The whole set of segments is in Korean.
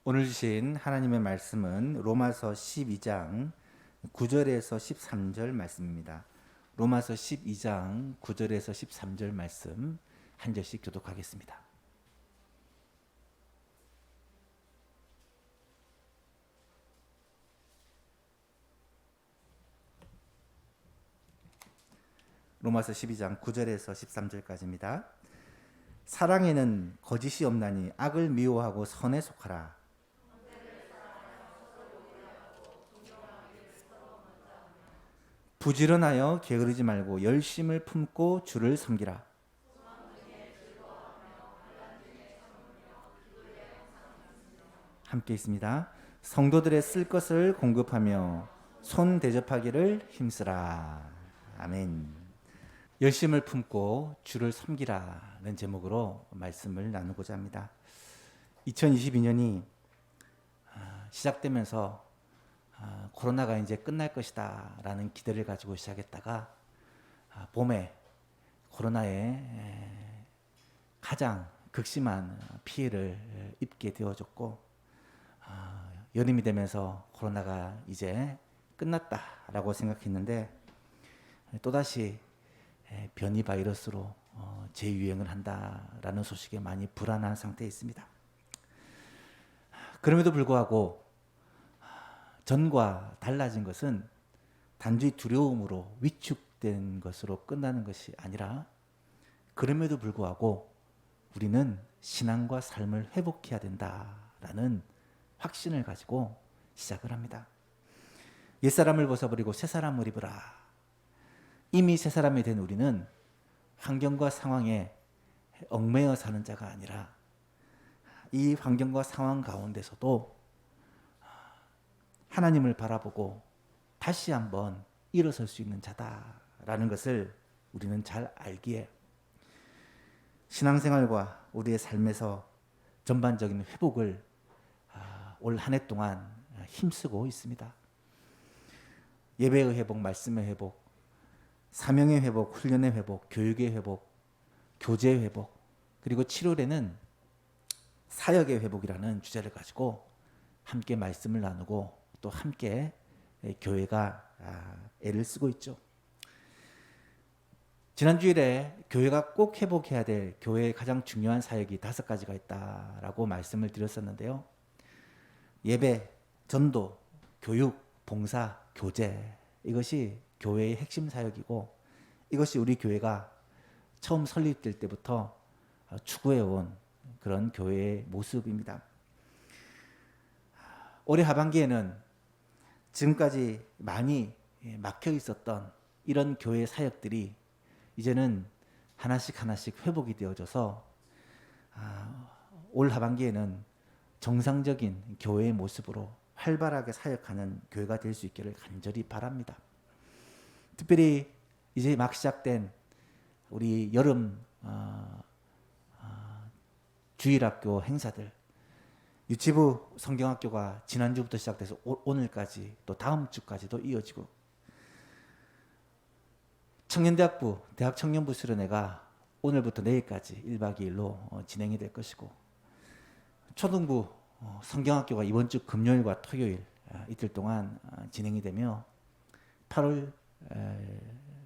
오늘 주신 하나님의 말씀은 로마서 12장 9절에서 13절 말씀입니다. 로마서 12장 9절에서 13절 말씀 한 절씩 교독하겠습니다. 로마서 12장 9절에서 13절까지입니다. 사랑에는 거짓이 없나니 악을 미워하고 선에 속하라. 부지런하여 게으르지 말고 열심을 품고 주를 섬기라. 함께 있습니다. 성도들의 쓸 것을 공급하며 손 대접하기를 힘쓰라. 아멘. 열심을 품고 주를 섬기라는 제목으로 말씀을 나누고자 합니다. 2022년이 시작되면서 코로나가 이제 끝날 것이다 라는 기대를 가지고 시작했다가 봄에 코로나에 가장 극심한 피해를 입게 되어졌고, 여름이 되면서 코로나가 이제 끝났다라고 생각했는데 또다시 변이 바이러스로 재유행을 한다라는 소식에 많이 불안한 상태에 있습니다. 그럼에도 불구하고 전과 달라진 것은 단지 두려움으로 위축된 것으로 끝나는 것이 아니라, 그럼에도 불구하고 우리는 신앙과 삶을 회복해야 된다라는 확신을 가지고 시작을 합니다. 옛사람을 벗어버리고 새사람을 입으라. 이미 새사람이 된 우리는 환경과 상황에 얽매여 사는 자가 아니라 이 환경과 상황 가운데서도 하나님을 바라보고 다시 한번 일어설 수 있는 자다라는 것을 우리는 잘 알기에 신앙생활과 우리의 삶에서 전반적인 회복을 올 한 해 동안 힘쓰고 있습니다. 예배의 회복, 말씀의 회복, 사명의 회복, 훈련의 회복, 교육의 회복, 교제의 회복, 그리고 7월에는 사역의 회복이라는 주제를 가지고 함께 말씀을 나누고 또 함께 교회가 애를 쓰고 있죠. 지난 주일에 교회가 꼭 회복해야 될 교회의 가장 중요한 사역이 5가지가 있다라고 말씀을 드렸었는데요. 예배, 전도, 교육, 봉사, 교제, 이것이 교회의 핵심 사역이고, 이것이 우리 교회가 처음 설립될 때부터 추구해온 그런 교회의 모습입니다. 올해 하반기에는 지금까지 많이 막혀 있었던 이런 교회 사역들이 이제는 하나씩 회복이 되어져서 올 하반기에는 정상적인 교회의 모습으로 활발하게 사역하는 교회가 될 수 있기를 간절히 바랍니다. 특별히 이제 막 시작된 우리 여름 주일학교 행사들, 유치부 성경학교가 지난주부터 시작돼서 오늘까지 또 다음 주까지도 이어지고, 청년대학부 대학청년부 수련회가 오늘부터 내일까지 1박 2일로 진행이 될 것이고, 초등부 성경학교가 이번 주 금요일과 토요일 이틀 동안 진행이 되며 8일부터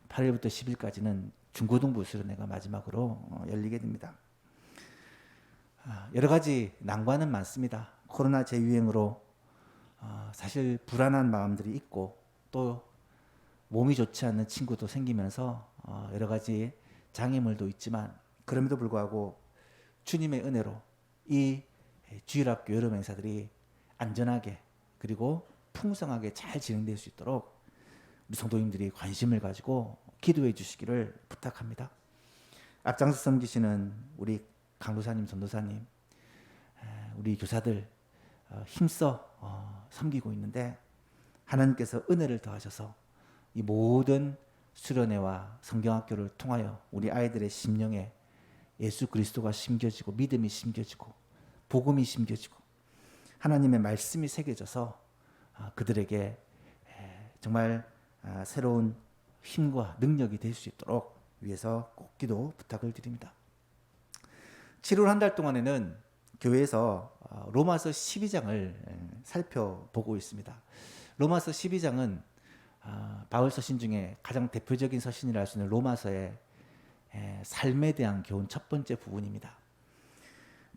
10일까지는 중고등부 수련회가 마지막으로 열리게 됩니다. 여러 가지 난관은 많습니다. 코로나 재유행으로 사실 불안한 마음들이 있고, 또 몸이 좋지 않는 친구도 생기면서 여러 가지 장애물도 있지만, 그럼에도 불구하고 주님의 은혜로 이 주일학교 여름 행사들이 안전하게 그리고 풍성하게 잘 진행될 수 있도록 우리 성도님들이 관심을 가지고 기도해 주시기를 부탁합니다. 앞장서 섬기시는 우리 강도사님, 전도사님, 우리 교사들 힘써 섬기고 있는데, 하나님께서 은혜를 더하셔서 이 모든 수련회와 성경학교를 통하여 우리 아이들의 심령에 예수 그리스도가 심겨지고, 믿음이 심겨지고, 복음이 심겨지고, 하나님의 말씀이 새겨져서 그들에게 정말 새로운 힘과 능력이 될 수 있도록 위해서 꼭 기도 부탁을 드립니다. 7월 한 달 동안에는 교회에서 로마서 12장을 살펴보고 있습니다. 로마서 12장은 바울 서신 중에 가장 대표적인 서신이라 할 수 있는 로마서의 삶에 대한 교훈 첫 번째 부분입니다.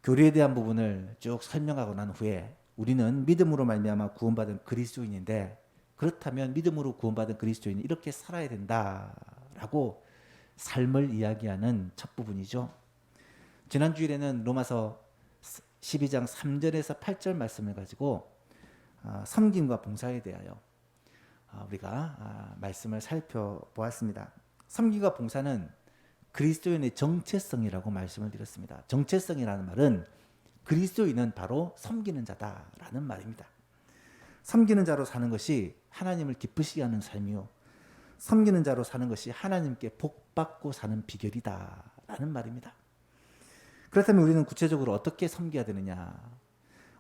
교리에 대한 부분을 쭉 설명하고 난 후에 우리는 믿음으로 말미암아 구원받은 그리스도인인데, 그렇다면 믿음으로 구원받은 그리스도인은 이렇게 살아야 된다라고 삶을 이야기하는 첫 부분이죠. 지난 주일에는 로마서 12장 3절에서 8절 말씀을 가지고 섬김과 봉사에 대하여 우리가 말씀을 살펴보았습니다. 섬김과 봉사는 그리스도인의 정체성이라고 말씀을 드렸습니다. 정체성이라는 말은 그리스도인은 바로 섬기는 자다라는 말입니다. 섬기는 자로 사는 것이 하나님을 기쁘시게 하는 삶이요, 섬기는 자로 사는 것이 하나님께 복받고 사는 비결이다라는 말입니다. 그렇다면 우리는 구체적으로 어떻게 섬겨야 되느냐,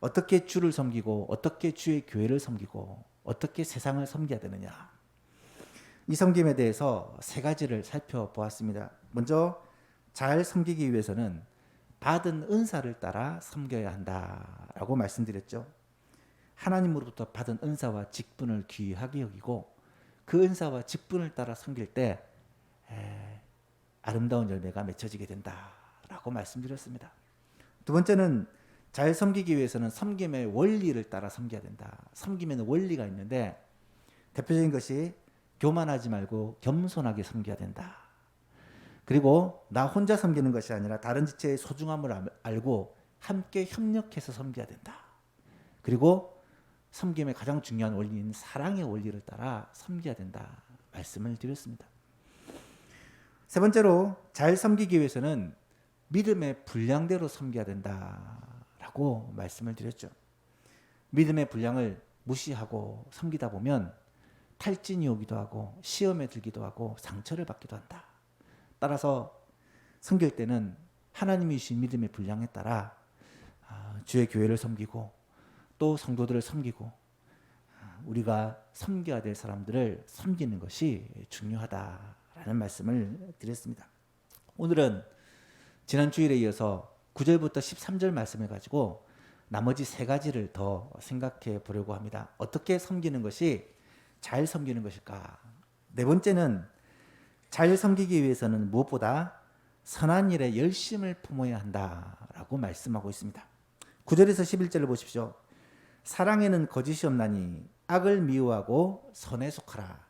어떻게 주를 섬기고 어떻게 주의 교회를 섬기고 어떻게 세상을 섬겨야 되느냐, 이 섬김에 대해서 세 가지를 살펴보았습니다. 먼저 잘 섬기기 위해서는 받은 은사를 따라 섬겨야 한다라고 말씀드렸죠. 하나님으로부터 받은 은사와 직분을 귀하게 여기고 그 은사와 직분을 따라 섬길 때 아름다운 열매가 맺혀지게 된다라고 말씀드렸습니다. 두 번째는 잘 섬기기 위해서는 섬김의 원리를 따라 섬겨야 된다. 섬김에는 원리가 있는데 대표적인 것이 교만하지 말고 겸손하게 섬겨야 된다. 그리고 나 혼자 섬기는 것이 아니라 다른 지체의 소중함을 알고 함께 협력해서 섬겨야 된다. 그리고 섬김의 가장 중요한 원리인 사랑의 원리를 따라 섬겨야 된다 말씀을 드렸습니다. 세 번째로 잘 섬기기 위해서는 믿음의 분량대로 섬겨야 된다라고 말씀을 드렸죠. 믿음의 분량을 무시하고 섬기다 보면 탈진이 오기도 하고 시험에 들기도 하고 상처를 받기도 한다. 따라서 섬길 때는 하나님이 주신 믿음의 분량에 따라 주의 교회를 섬기고 또 성도들을 섬기고 우리가 섬겨야 될 사람들을 섬기는 것이 중요하다라는 말씀을 드렸습니다. 오늘은 지난 주일에 이어서 9절부터 13절 말씀을 가지고 나머지 세 가지를 더 생각해 보려고 합니다. 어떻게 섬기는 것이 잘 섬기는 것일까? 네 번째는 잘 섬기기 위해서는 무엇보다 선한 일에 열심을 품어야 한다라고 말씀하고 있습니다. 9절에서 11절을 보십시오. 사랑에는 거짓이 없나니 악을 미워하고 선에 속하라.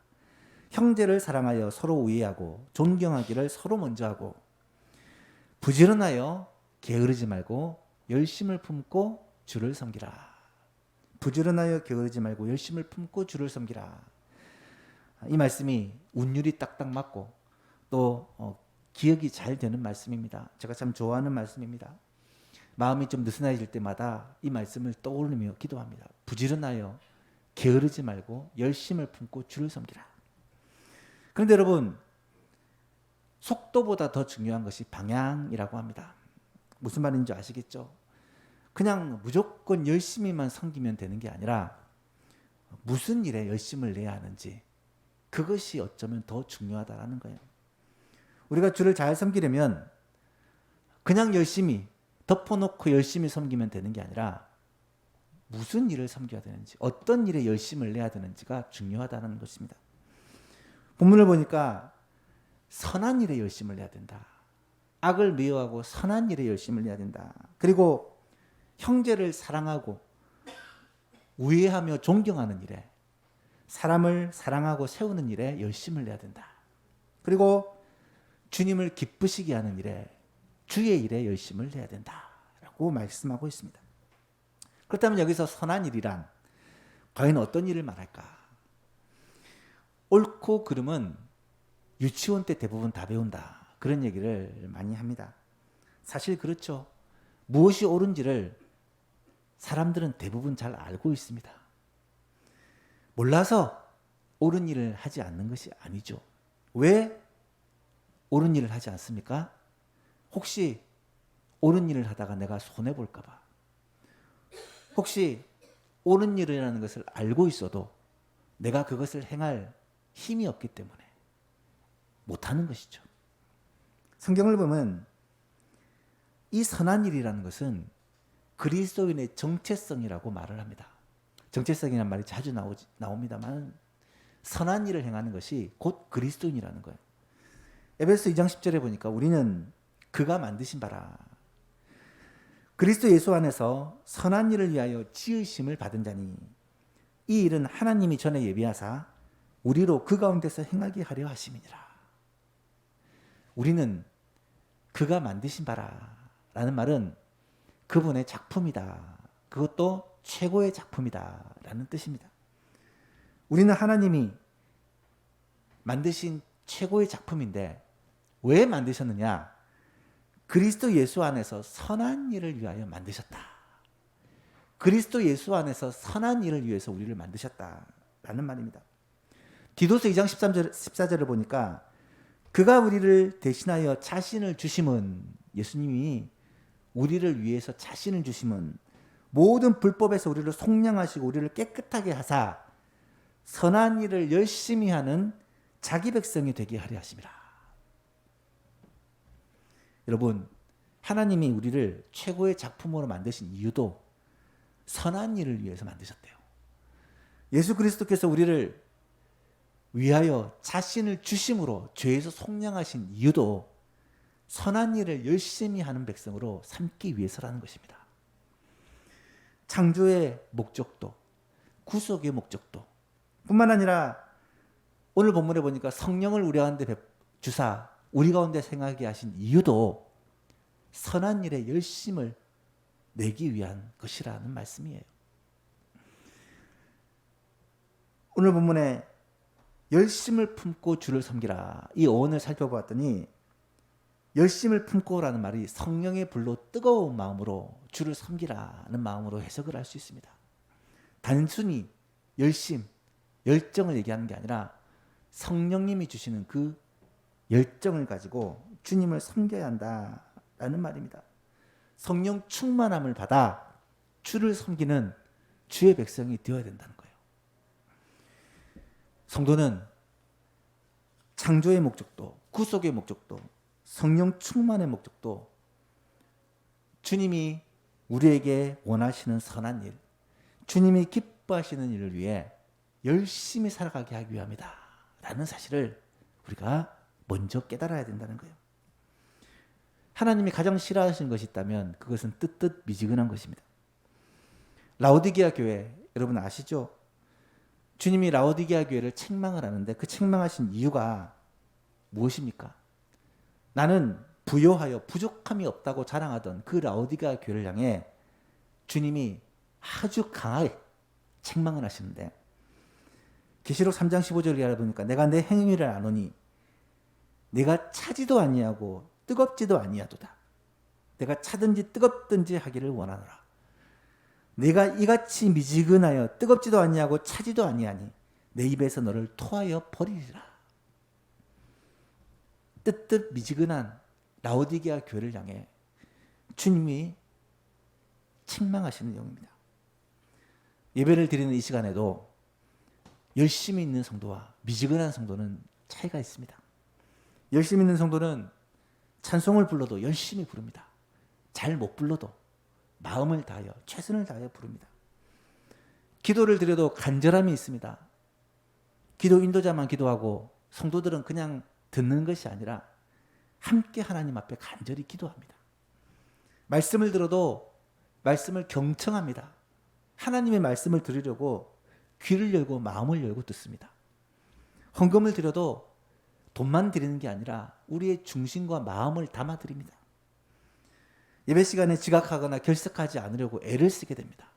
형제를 사랑하여 서로 우애하고 존경하기를 서로 먼저 하고 부지런하여 게으르지 말고 열심을 품고 주를 섬기라. 부지런하여 게으르지 말고 열심을 품고 주를 섬기라. 이 말씀이 운율이 딱딱 맞고 또 기억이 잘 되는 말씀입니다. 제가 참 좋아하는 말씀입니다. 마음이 좀 느슨해질 때마다 이 말씀을 떠올리며 기도합니다. 부지런하여 게으르지 말고 열심을 품고 주를 섬기라. 그런데 여러분, 속도보다 더 중요한 것이 방향이라고 합니다. 무슨 말인지 아시겠죠? 그냥 무조건 열심히만 섬기면 되는 게 아니라 무슨 일에 열심을 내야 하는지, 그것이 어쩌면 더 중요하다라는 거예요. 우리가 주를 잘 섬기려면 그냥 열심히 덮어놓고 열심히 섬기면 되는 게 아니라 무슨 일을 섬겨야 되는지, 어떤 일에 열심을 내야 되는지가 중요하다는 것입니다. 본문을 보니까 선한 일에 열심을 내야 된다. 악을 미워하고 선한 일에 열심을 내야 된다. 그리고 형제를 사랑하고 우애하며 존경하는 일에, 사람을 사랑하고 세우는 일에 열심을 내야 된다. 그리고 주님을 기쁘시게 하는 일에, 주의 일에 열심을 내야 된다라고 말씀하고 있습니다. 그렇다면 여기서 선한 일이란 과연 어떤 일을 말할까? 옳고 그름은 유치원 때 대부분 다 배운다, 그런 얘기를 많이 합니다. 사실 그렇죠. 무엇이 옳은지를 사람들은 대부분 잘 알고 있습니다. 몰라서 옳은 일을 하지 않는 것이 아니죠. 왜 옳은 일을 하지 않습니까? 혹시 옳은 일을 하다가 내가 손해볼까 봐. 혹시 옳은 일이라는 것을 알고 있어도 내가 그것을 행할 힘이 없기 때문에 못하는 것이죠. 성경을 보면 이 선한 일이라는 것은 그리스도인의 정체성이라고 말을 합니다. 정체성이라는 말이 자주 나옵니다만 선한 일을 행하는 것이 곧 그리스도인이라는 거예요. 에베소 2장 10절에 보니까 우리는 그가 만드신 바라. 그리스도 예수 안에서 선한 일을 위하여 지으심을 받은 자니 이 일은 하나님이 전에 예비하사 우리로 그 가운데서 행하게 하려 하심이니라. 우리는 그가 만드신 바라 라는 말은 그분의 작품이다. 그것도 최고의 작품이다 라는 뜻입니다. 우리는 하나님이 만드신 최고의 작품인데 왜 만드셨느냐? 그리스도 예수 안에서 선한 일을 위하여 만드셨다. 그리스도 예수 안에서 선한 일을 위해서 우리를 만드셨다라는 말입니다. 디도서 2장 14절을 보니까 그가 우리를 대신하여 자신을 주심은, 예수님이 우리를 위해서 자신을 주심은 모든 불법에서 우리를 속량하시고 우리를 깨끗하게 하사 선한 일을 열심히 하는 자기 백성이 되게 하려 하심이라. 여러분, 하나님이 우리를 최고의 작품으로 만드신 이유도 선한 일을 위해서 만드셨대요. 예수 그리스도께서 우리를 위하여 자신을 주심으로 죄에서 속량하신 이유도 선한 일을 열심히 하는 백성으로 삼기 위해서라는 것입니다. 창조의 목적도, 구속의 목적도 뿐만 아니라 오늘 본문에 보니까 성령을 우리 가운데 주사 우리 가운데 생하게 하신 이유도 선한 일에 열심을 내기 위한 것이라는 말씀이에요. 오늘 본문에 열심을 품고 주를 섬기라, 이 어원을 살펴보았더니 열심을 품고라는 말이 성령의 불로 뜨거운 마음으로 주를 섬기라는 마음으로 해석을 할 수 있습니다. 단순히 열심, 열정을 얘기하는 게 아니라 성령님이 주시는 그 열정을 가지고 주님을 섬겨야 한다라는 말입니다. 성령 충만함을 받아 주를 섬기는 주의 백성이 되어야 된다는 거예요. 성도는 창조의 목적도, 구속의 목적도, 성령 충만의 목적도 주님이 우리에게 원하시는 선한 일, 주님이 기뻐하시는 일을 위해 열심히 살아가게 하기 위함이다 라는 사실을 우리가 먼저 깨달아야 된다는 거예요. 하나님이 가장 싫어하시는 것이 있다면 그것은 뜨뜻 미지근한 것입니다. 라오디게아 교회 여러분 아시죠? 주님이 라오디게아 교회를 책망을 하는데 그 책망하신 이유가 무엇입니까? 나는 부요하여 부족함이 없다고 자랑하던 그 라오디게아 교회를 향해 주님이 아주 강하게 책망을 하시는데 계시록 3장 15절을 알아보니까 내가 내 행위를 아노니 내가 차지도 아니하고 뜨겁지도 아니하도다. 내가 차든지 뜨겁든지 하기를 원하노라. 내가 이같이 미지근하여 뜨겁지도 아니하고 차지도 아니하니 내 입에서 너를 토하여 버리리라. 뜨뜻 미지근한 라오디게아 교회를 향해 주님이 책망하시는 내용입니다. 예배를 드리는 이 시간에도 열심히 있는 성도와 미지근한 성도는 차이가 있습니다. 열심히 있는 성도는 찬송을 불러도 열심히 부릅니다. 잘 못 불러도 마음을 다하여 최선을 다하여 부릅니다. 기도를 드려도 간절함이 있습니다. 기도 인도자만 기도하고 성도들은 그냥 듣는 것이 아니라 함께 하나님 앞에 간절히 기도합니다. 말씀을 들어도 말씀을 경청합니다. 하나님의 말씀을 들으려고 귀를 열고 마음을 열고 듣습니다. 헌금을 드려도 돈만 드리는 게 아니라 우리의 중심과 마음을 담아 드립니다. 예배 시간에 지각하거나 결석하지 않으려고 애를 쓰게 됩니다.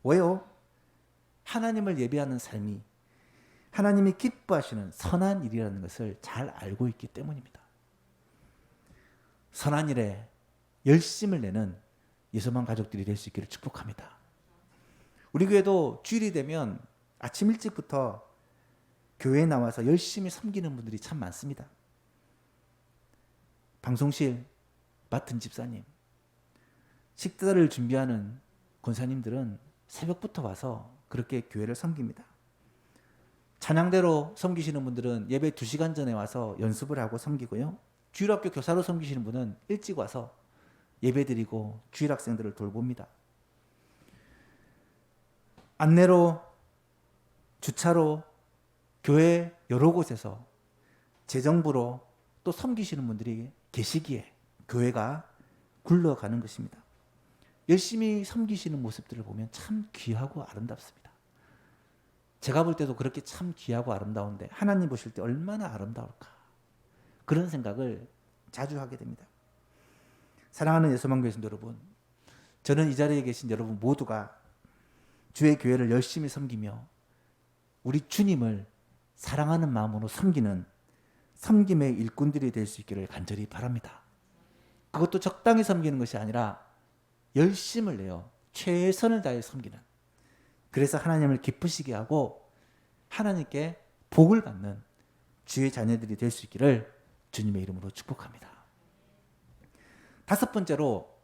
왜요? 하나님을 예배하는 삶이 하나님이 기뻐하시는 선한 일이라는 것을 잘 알고 있기 때문입니다. 선한 일에 열심을 내는 예수만 가족들이 될 수 있기를 축복합니다. 우리 교회도 주일이 되면 아침 일찍부터 교회에 나와서 열심히 섬기는 분들이 참 많습니다. 방송실 맡은 집사님, 식사를 준비하는 권사님들은 새벽부터 와서 그렇게 교회를 섬깁니다. 찬양대로 섬기시는 분들은 예배 2시간 전에 와서 연습을 하고 섬기고요. 주일학교 교사로 섬기시는 분은 일찍 와서 예배 드리고 주일학생들을 돌봅니다. 안내로, 주차로, 교회 여러 곳에서 재정부로 또 섬기시는 분들이 계시기에 교회가 굴러가는 것입니다. 열심히 섬기시는 모습들을 보면 참 귀하고 아름답습니다. 제가 볼 때도 그렇게 참 귀하고 아름다운데 하나님 보실 때 얼마나 아름다울까, 그런 생각을 자주 하게 됩니다. 사랑하는 예수만교회 성도 여러분, 저는 이 자리에 계신 여러분 모두가 주의 교회를 열심히 섬기며 우리 주님을 사랑하는 마음으로 섬기는 섬김의 일꾼들이 될 수 있기를 간절히 바랍니다. 그것도 적당히 섬기는 것이 아니라 열심을 내어 최선을 다해 섬기는, 그래서 하나님을 기쁘시게 하고 하나님께 복을 받는 주의 자녀들이 될 수 있기를 주님의 이름으로 축복합니다. 다섯 번째로,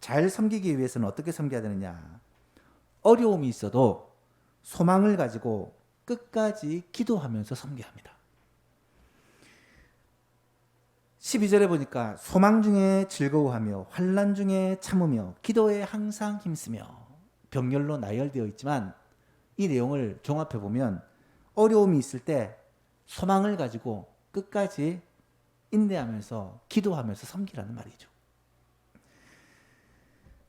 잘 섬기기 위해서는 어떻게 섬겨야 되느냐? 어려움이 있어도 소망을 가지고 끝까지 기도하면서 섬겨야 합니다. 12절에 보니까 소망 중에 즐거워하며 환난 중에 참으며 기도에 항상 힘쓰며, 병렬로 나열되어 있지만 이 내용을 종합해 보면 어려움이 있을 때 소망을 가지고 끝까지 인내하면서 기도하면서 섬기라는 말이죠.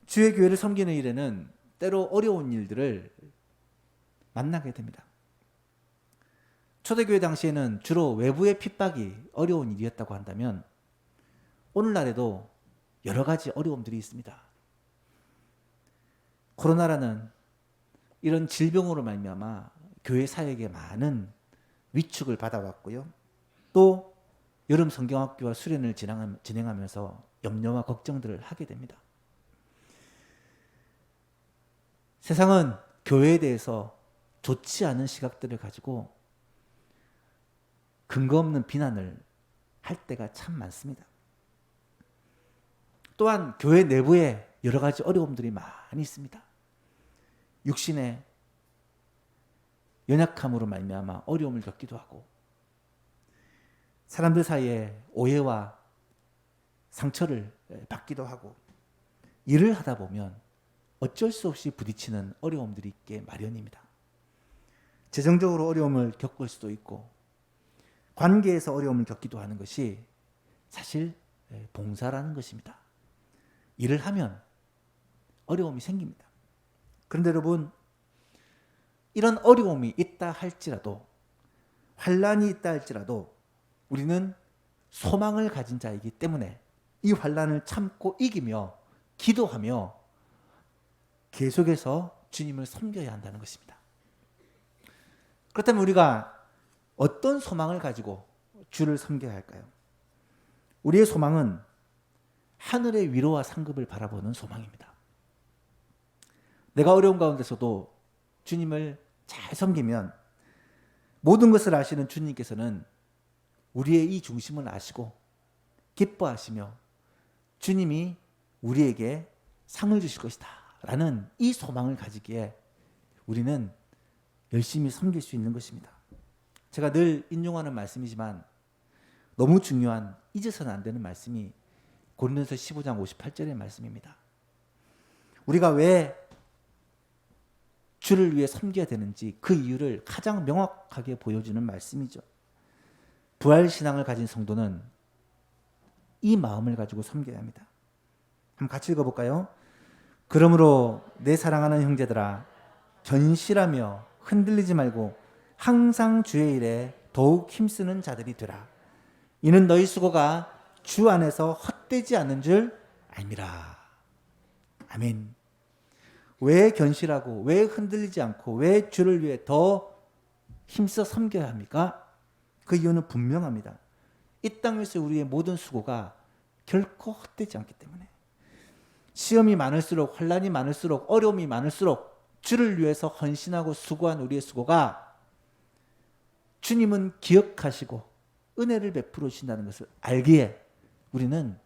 주의 교회를 섬기는 일에는 때로 어려운 일들을 만나게 됩니다. 초대교회 당시에는 주로 외부의 핍박이 어려운 일이었다고 한다면 오늘날에도 여러 가지 어려움들이 있습니다. 코로나라는 이런 질병으로 말미암아 교회 사역에 많은 위축을 받아왔고요. 또 여름 성경학교와 수련을 진행하면서 염려와 걱정들을 하게 됩니다. 세상은 교회에 대해서 좋지 않은 시각들을 가지고 근거 없는 비난을 할 때가 참 많습니다. 또한 교회 내부에 여러 가지 어려움들이 많이 있습니다. 육신의 연약함으로 말미암아 어려움을 겪기도 하고, 사람들 사이에 오해와 상처를 받기도 하고, 일을 하다 보면 어쩔 수 없이 부딪히는 어려움들이 있게 마련입니다. 재정적으로 어려움을 겪을 수도 있고, 관계에서 어려움을 겪기도 하는 것이 사실 봉사라는 것입니다. 일을 하면 어려움이 생깁니다. 그런데 여러분, 이런 어려움이 있다 할지라도, 환난이 있다 할지라도 우리는 소망을 가진 자이기 때문에 이 환난을 참고 이기며 기도하며 계속해서 주님을 섬겨야 한다는 것입니다. 그렇다면 우리가 어떤 소망을 가지고 주를 섬겨야 할까요? 우리의 소망은 하늘의 위로와 상급을 바라보는 소망입니다. 내가 어려운 가운데서도 주님을 잘 섬기면 모든 것을 아시는 주님께서는 우리의 이 중심을 아시고 기뻐하시며 주님이 우리에게 상을 주실 것이다 라는 이 소망을 가지기에 우리는 열심히 섬길 수 있는 것입니다. 제가 늘 인용하는 말씀이지만 너무 중요한, 잊어서는 안 되는 말씀이 고린도서 15장 58절의 말씀입니다. 우리가 왜 주를 위해 섬겨야 되는지 그 이유를 가장 명확하게 보여주는 말씀이죠. 부활신앙을 가진 성도는 이 마음을 가지고 섬겨야 합니다. 한번 같이 읽어볼까요? 그러므로 내 사랑하는 형제들아, 견실하며 흔들리지 말고 항상 주의 일에 더욱 힘쓰는 자들이 되라. 이는 너희 수고가 주 안에서 헛되지 않는 줄 알미라. 아멘. 왜 견실하고 왜 흔들리지 않고 왜 주를 위해 더 힘써 섬겨야 합니까? 그 이유는 분명합니다. 이 땅에서 우리의 모든 수고가 결코 헛되지 않기 때문에, 시험이 많을수록, 환난이 많을수록, 어려움이 많을수록 주를 위해서 헌신하고 수고한 우리의 수고가 주님은 기억하시고 은혜를 베풀어 주신다는 것을 알기에 우리는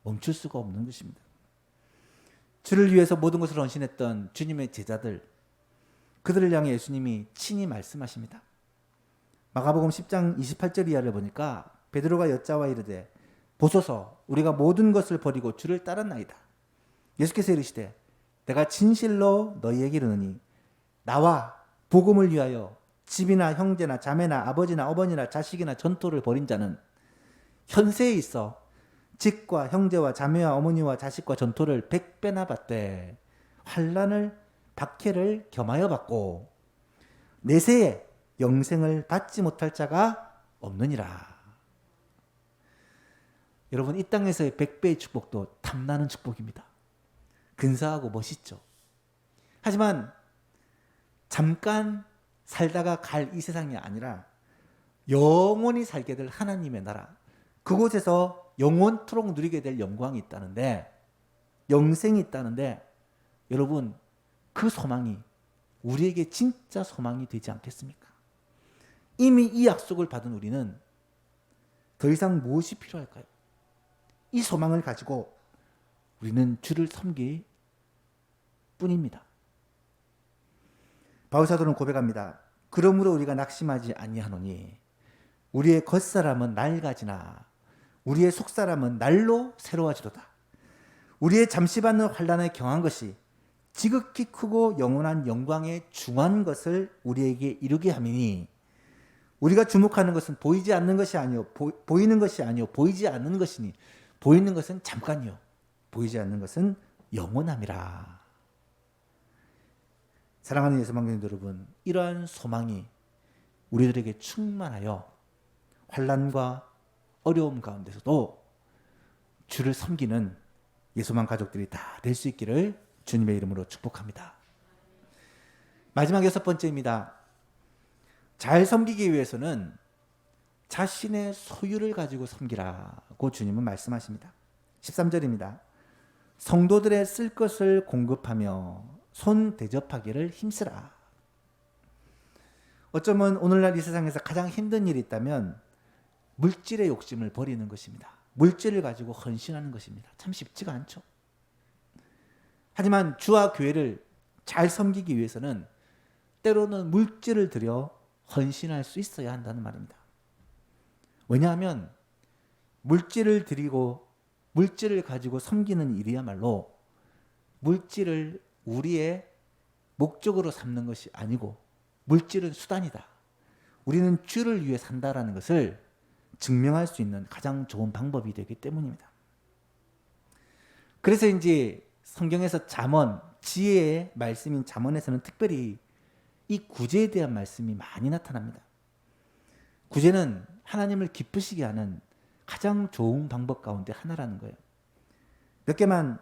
멈출 수가 없는 것입니다. 주를 위해서 모든 것을 헌신했던 주님의 제자들, 그들을 향해 예수님이 친히 말씀하십니다. 마가복음 10장 28절 이하를 보니까 베드로가 여짜와 이르되 보소서 우리가 모든 것을 버리고 주를 따랐나이다. 예수께서 이르시되 내가 진실로 너희에게 이르노니 나와 복음을 위하여 집이나 형제나 자매나 아버지나 어머니나 자식이나 전토를 벌인 자는 현세에 있어 집과 형제와 자매와 어머니와 자식과 전토를 100배나 받되 환난을 박해를 겸하여 받고 내세에 영생을 받지 못할 자가 없느니라. 여러분, 이 땅에서의 100배의 축복도 탐나는 축복입니다. 근사하고 멋있죠. 하지만 잠깐 살다가 갈 이 세상이 아니라 영원히 살게 될 하나님의 나라, 그곳에서 영원토록 누리게 될 영광이 있다는데, 영생이 있다는데, 여러분, 그 소망이 우리에게 진짜 소망이 되지 않겠습니까? 이미 이 약속을 받은 우리는 더 이상 무엇이 필요할까요? 이 소망을 가지고 우리는 주를 섬길 뿐입니다. 바울사도는 고백합니다. 그러므로 우리가 낙심하지 아니하노니 우리의 겉사람은 낡아지나 우리의 속사람은 날로 새로워지도다. 우리의 잠시 받는 환난에 경한 것이 지극히 크고 영원한 영광에 중한 것을 우리에게 이루게 함이니 우리가 주목하는 것은 보이지 않는 것이 아니요 보이는 것이 아니요 보이지 않는 것이니 보이는 것은 잠깐이요 보이지 않는 것은 영원함이라. 사랑하는 예수방송 여러분, 이러한 소망이 우리들에게 충만하여 환난과 어려움 가운데서도 주를 섬기는 예수만 가족들이 다 될 수 있기를 주님의 이름으로 축복합니다. 마지막 6번째입니다. 잘 섬기기 위해서는 자신의 소유를 가지고 섬기라고 주님은 말씀하십니다. 13절입니다. 성도들의 쓸 것을 공급하며 손 대접하기를 힘쓰라. 어쩌면 오늘날 이 세상에서 가장 힘든 일이 있다면 물질의 욕심을 버리는 것입니다. 물질을 가지고 헌신하는 것입니다. 참 쉽지가 않죠. 하지만 주와 교회를 잘 섬기기 위해서는 때로는 물질을 들여 헌신할 수 있어야 한다는 말입니다. 왜냐하면 물질을 드리고 물질을 가지고 섬기는 일이야말로 물질을 우리의 목적으로 삼는 것이 아니고 물질은 수단이다. 우리는 주를 위해 산다라는 것을 증명할 수 있는 가장 좋은 방법이 되기 때문입니다. 그래서 이제 성경에서 잠언, 지혜의 말씀인 잠언에서는 특별히 이 구제에 대한 말씀이 많이 나타납니다. 구제는 하나님을 기쁘시게 하는 가장 좋은 방법 가운데 하나라는 거예요. 몇 개만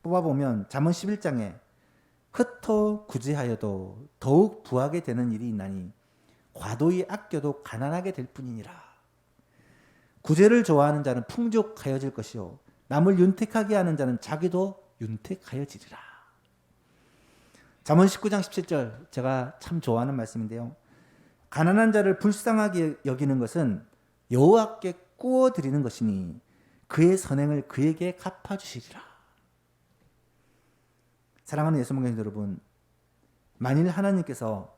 뽑아보면 잠언 11장에 흩어 구제하여도 더욱 부하게 되는 일이 있나니 과도히 아껴도 가난하게 될 뿐이니라. 구제를 좋아하는 자는 풍족하여질 것이요 남을 윤택하게 하는 자는 자기도 윤택하여지리라. 잠언 19장 17절 제가 참 좋아하는 말씀인데요. 가난한 자를 불쌍하게 여기는 것은 여호와께 꾸어 드리는 것이니 그의 선행을 그에게 갚아주시리라. 사랑하는 예수님의 여러분, 만일 하나님께서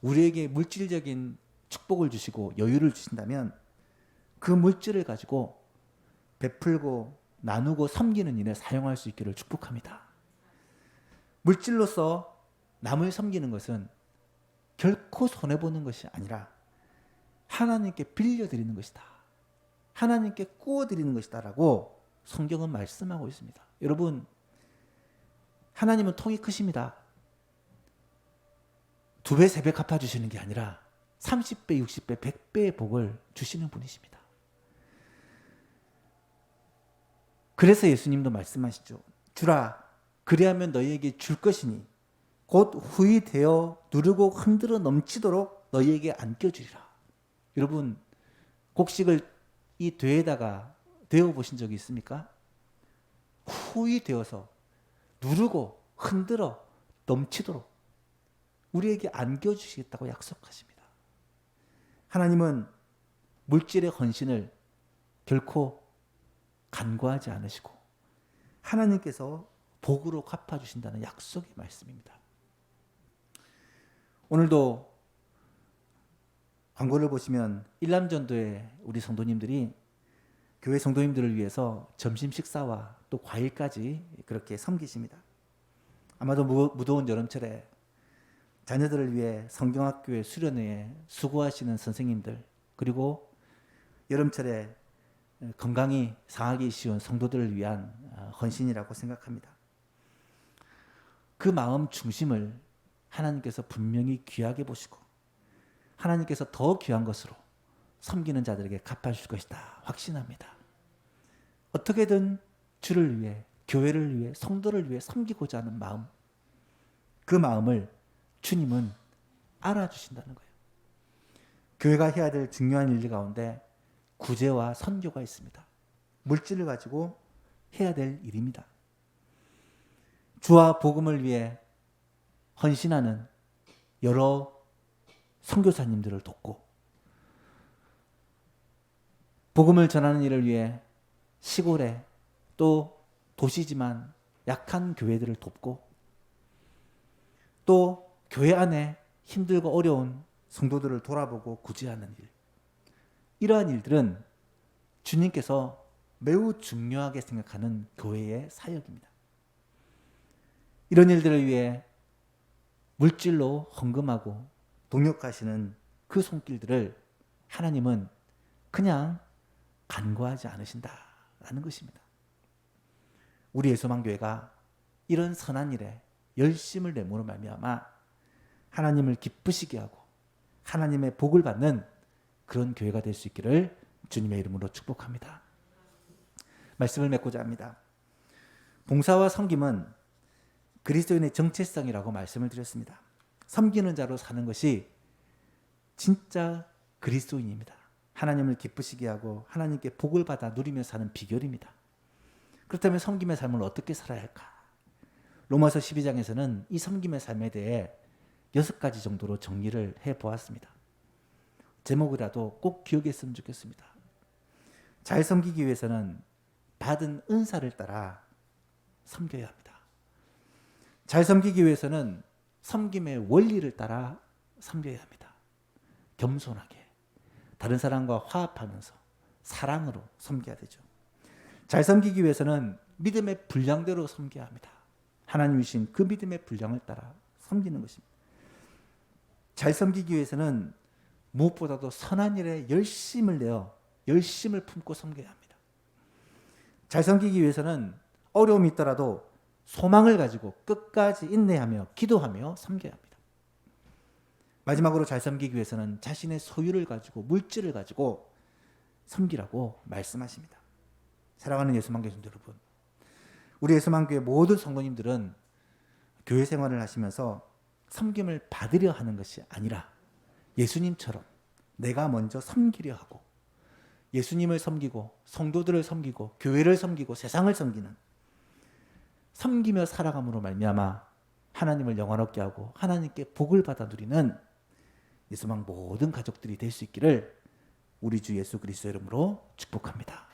우리에게 물질적인 축복을 주시고 여유를 주신다면 그 물질을 가지고 베풀고 나누고 섬기는 일에 사용할 수 있기를 축복합니다. 물질로서 남을 섬기는 것은 결코 손해보는 것이 아니라 하나님께 빌려드리는 것이다. 하나님께 꾸어드리는 것이다 라고 성경은 말씀하고 있습니다. 여러분, 하나님은 통이 크십니다. 2배, 3배 갚아주시는 게 아니라 30배, 60배, 100배의 복을 주시는 분이십니다. 그래서 예수님도 말씀하시죠. 주라, 그리하면 너희에게 줄 것이니 곧 후히 되어 누르고 흔들어 넘치도록 너희에게 안겨주리라. 여러분, 곡식을 이 되에다가 데워 보신 적이 있습니까? 후히 되어서 누르고 흔들어 넘치도록 우리에게 안겨주시겠다고 약속하십니다. 하나님은 물질의 헌신을 결코 간과하지 않으시고 하나님께서 복으로 갚아주신다는 약속의 말씀입니다. 오늘도 광고를 보시면 일남전도에 우리 성도님들이 교회 성도님들을 위해서 점심 식사와 또 과일까지 그렇게 섬기십니다. 아마도 무더운 여름철에 자녀들을 위해 성경학교에 수련회에 수고하시는 선생님들, 그리고 여름철에 건강이 상하기 쉬운 성도들을 위한 헌신이라고 생각합니다. 그 마음 중심을 하나님께서 분명히 귀하게 보시고 하나님께서 더 귀한 것으로 섬기는 자들에게 갚아주실 것이다 확신합니다. 어떻게든 주를 위해, 교회를 위해, 성도를 위해 섬기고자 하는 마음, 그 마음을 주님은 알아주신다는 거예요. 교회가 해야 될 중요한 일 가운데 구제와 선교가 있습니다. 물질을 가지고 해야 될 일입니다. 주와 복음을 위해 헌신하는 여러 선교사님들을 돕고, 복음을 전하는 일을 위해 시골에 또 도시지만 약한 교회들을 돕고, 또 교회 안에 힘들고 어려운 성도들을 돌아보고 구제하는 일, 이러한 일들은 주님께서 매우 중요하게 생각하는 교회의 사역입니다. 이런 일들을 위해 물질로 헌금하고 동역하시는 그 손길들을 하나님은 그냥 간과하지 않으신다라는 것입니다. 우리 예수만교회가 이런 선한 일에 열심을 내므로 말미암아 하나님을 기쁘시게 하고 하나님의 복을 받는 그런 교회가 될 수 있기를 주님의 이름으로 축복합니다. 말씀을 맺고자 합니다. 봉사와 섬김은 그리스도인의 정체성이라고 말씀을 드렸습니다. 섬기는 자로 사는 것이 진짜 그리스도인입니다. 하나님을 기쁘시게 하고 하나님께 복을 받아 누리며 사는 비결입니다. 그렇다면 섬김의 삶을 어떻게 살아야 할까? 로마서 12장에서는 이 섬김의 삶에 대해 6가지 정도로 정리를 해보았습니다. 제목이라도 꼭 기억했으면 좋겠습니다. 잘 섬기기 위해서는 받은 은사를 따라 섬겨야 합니다. 잘 섬기기 위해서는 섬김의 원리를 따라 섬겨야 합니다. 겸손하게, 다른 사람과 화합하면서 사랑으로 섬겨야 되죠. 잘 섬기기 위해서는 믿음의 분량대로 섬겨야 합니다. 하나님 주신 그 믿음의 분량을 따라 섬기는 것입니다. 잘 섬기기 위해서는 무엇보다도 선한 일에 열심을 내어 열심을 품고 섬겨야 합니다. 잘 섬기기 위해서는 어려움이 있더라도 소망을 가지고 끝까지 인내하며 기도하며 섬겨야 합니다. 마지막으로 잘 섬기기 위해서는 자신의 소유를 가지고 물질을 가지고 섬기라고 말씀하십니다. 사랑하는 예수만교회 성도 여러분, 우리 예수만교회 모든 성도님들은 교회 생활을 하시면서 섬김을 받으려 하는 것이 아니라 예수님처럼 내가 먼저 섬기려 하고 예수님을 섬기고 성도들을 섬기고 교회를 섬기고 세상을 섬기는, 섬기며 살아감으로 말미암아 하나님을 영화롭게 하고 하나님께 복을 받아 누리는 예수만 모든 가족들이 될 수 있기를 우리 주 예수 그리스도 이름으로 축복합니다.